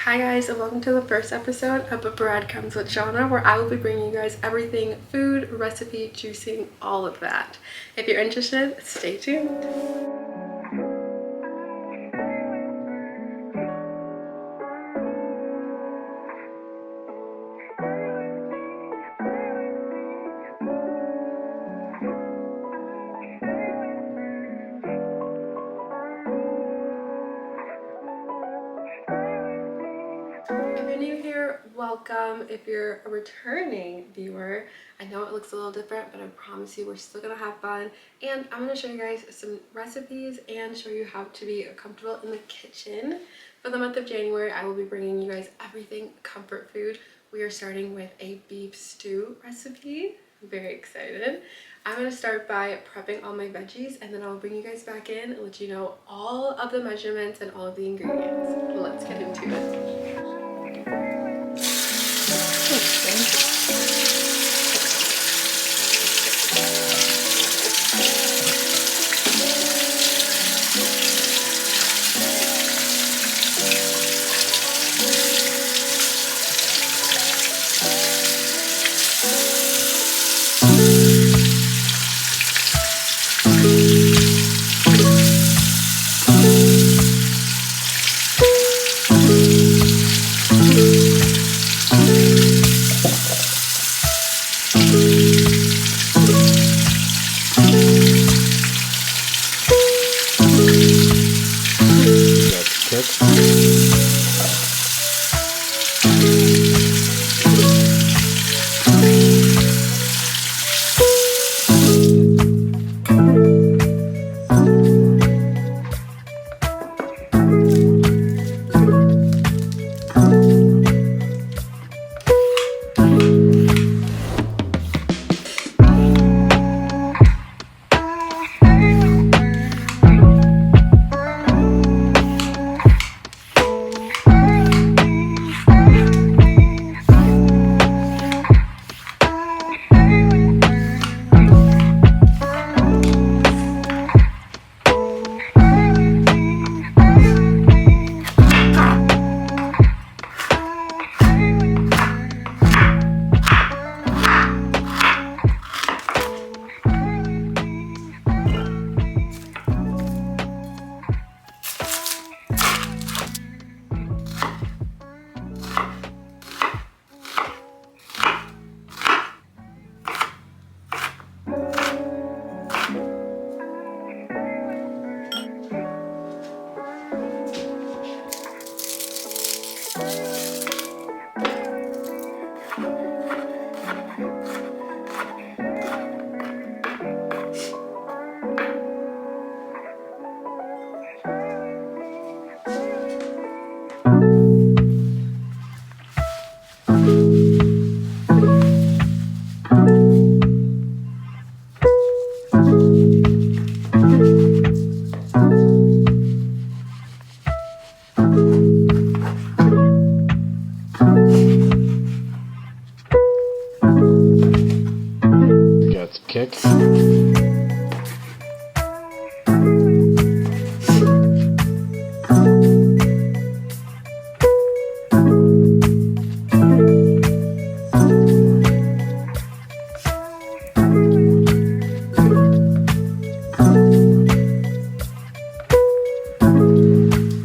Hi guys, and welcome to the first episode of Breadcrumbs with Shauna, where I will be bringing you guys everything food, recipe, juicing, all of that. If you're interested, stay tuned. If you're new here, welcome. If you're a returning viewer, I know it looks a little different, but I promise you we're still gonna have fun. And I'm gonna show you guys some recipes and show you how to be comfortable in the kitchen. For the month of January, I will be bringing you guys everything comfort food. We are starting with a beef stew recipe. I'm very excited. I'm gonna start by prepping all my veggies, and then I'll bring you guys back in and let you know all of the measurements and all of the ingredients. Let's get into it. Kick.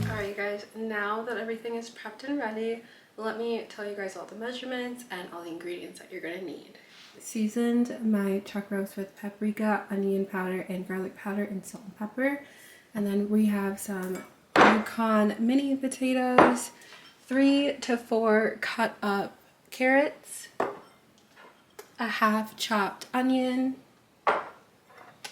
Alright guys, now that everything is prepped and ready, let me tell you guys all the measurements and all the ingredients that you're going to need. Seasoned my chuck roast with paprika, onion powder, and garlic powder, and salt and pepper. And then we have some Yukon mini potatoes, 3 to 4 cut up carrots, a half chopped onion,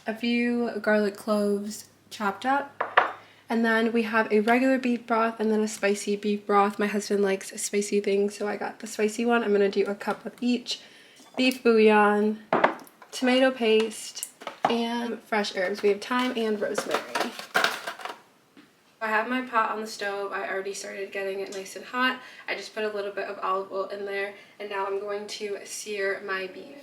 a few garlic cloves chopped up, and then we have a regular beef broth and then a spicy beef broth. My husband likes spicy things, so I got the spicy one. I'm going to do a cup of each. Beef bouillon, tomato paste, and fresh herbs. We have thyme and rosemary. I have my pot on the stove. I already started getting it nice and hot. I just put a little bit of olive oil in there, and now I'm going to sear my beef.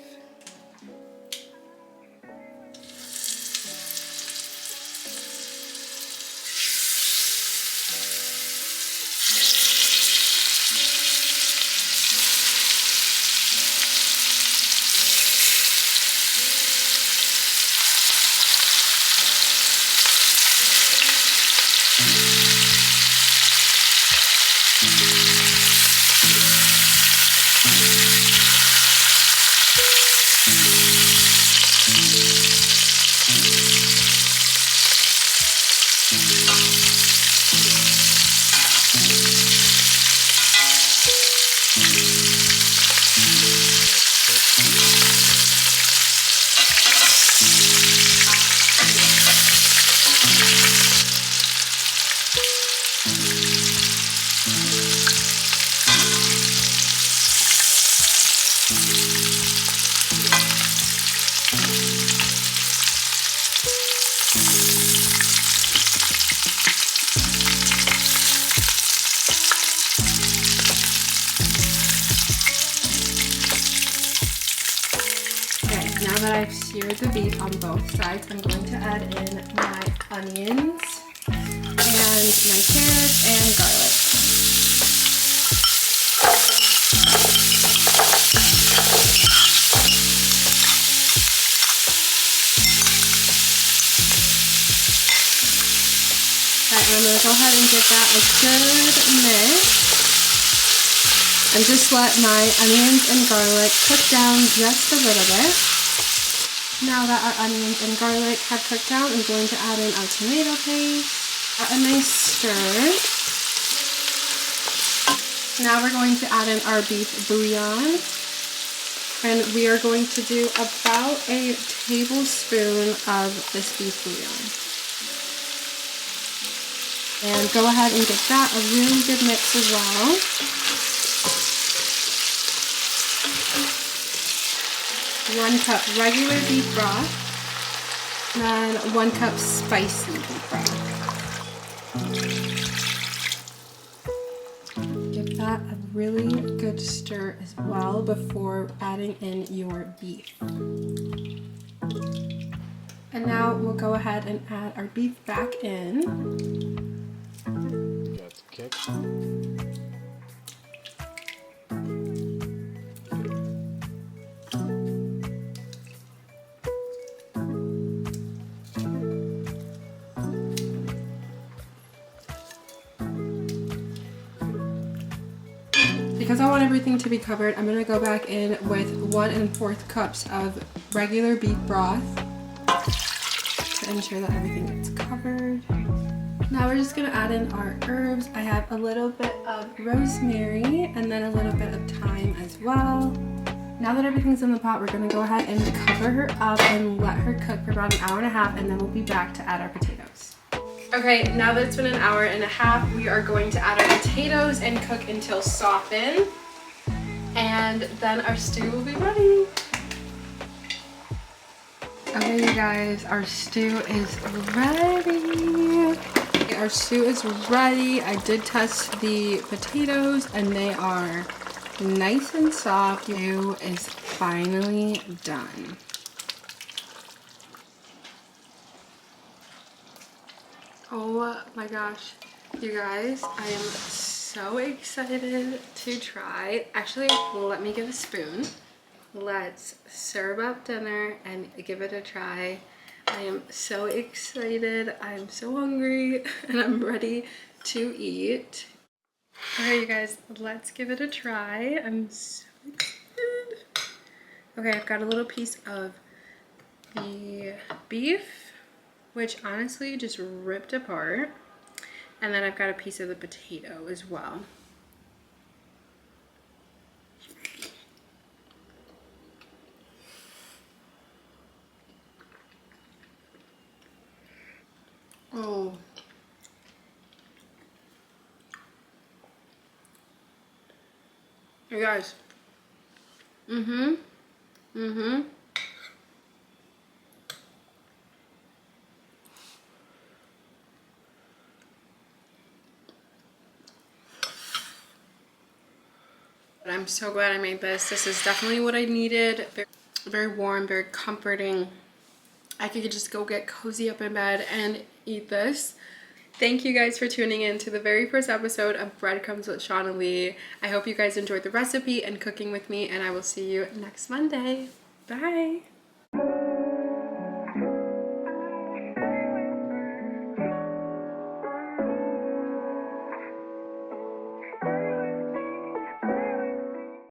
Now that I've seared the beef on both sides, I'm going to add in my onions and my carrots and garlic. Alright, and I'm going to go ahead and give that a good mix. And just let my onions and garlic cook down just a little bit. Now that our onions and garlic have cooked down, I'm going to add in our tomato paste, a nice stir. Now we're going to add in our beef bouillon, and we are going to do about a tablespoon of this beef bouillon. And go ahead and give that a really good mix as well. 1 cup regular beef broth, and then 1 cup spicy beef broth. Give that a really good stir as well before adding in your beef. And now we'll go ahead and add our beef back in. That's kick. Because I want everything to be covered, I'm going to go back in with 1 1/4 cups of regular beef broth to ensure that everything gets covered. Now we're just going to add in our herbs. I have a little bit of rosemary and then a little bit of thyme as well. Now that everything's in the pot, we're going to go ahead and cover her up and let her cook for about 1.5 hours, and then we'll be back to add our potatoes. Okay, now that it's been 1.5 hours, we are going to add our potatoes and cook until softened. And then our stew will be ready. Okay, you guys, our stew is ready. Okay, our stew is ready. I did test the potatoes and they are nice and soft. Stew is finally done. Oh my gosh, you guys, I am so excited to try. Actually, let me get a spoon. Let's serve up dinner and give it a try. I am so excited. I am so hungry and I'm ready to eat. Okay, you guys, let's give it a try. I'm so excited. Okay, I've got a little piece of the beef, which honestly just ripped apart. And then I've got a piece of the potato as well. Oh. You guys. I'm so glad I made this. This is definitely what I needed. Very, very warm, very comforting. I could just go get cozy up in bed and eat this. Thank you guys for tuning in to the very first episode of Breadcrumbs with Shauna-Lee. I hope you guys enjoyed the recipe and cooking with me, and I will see you next Monday. Bye!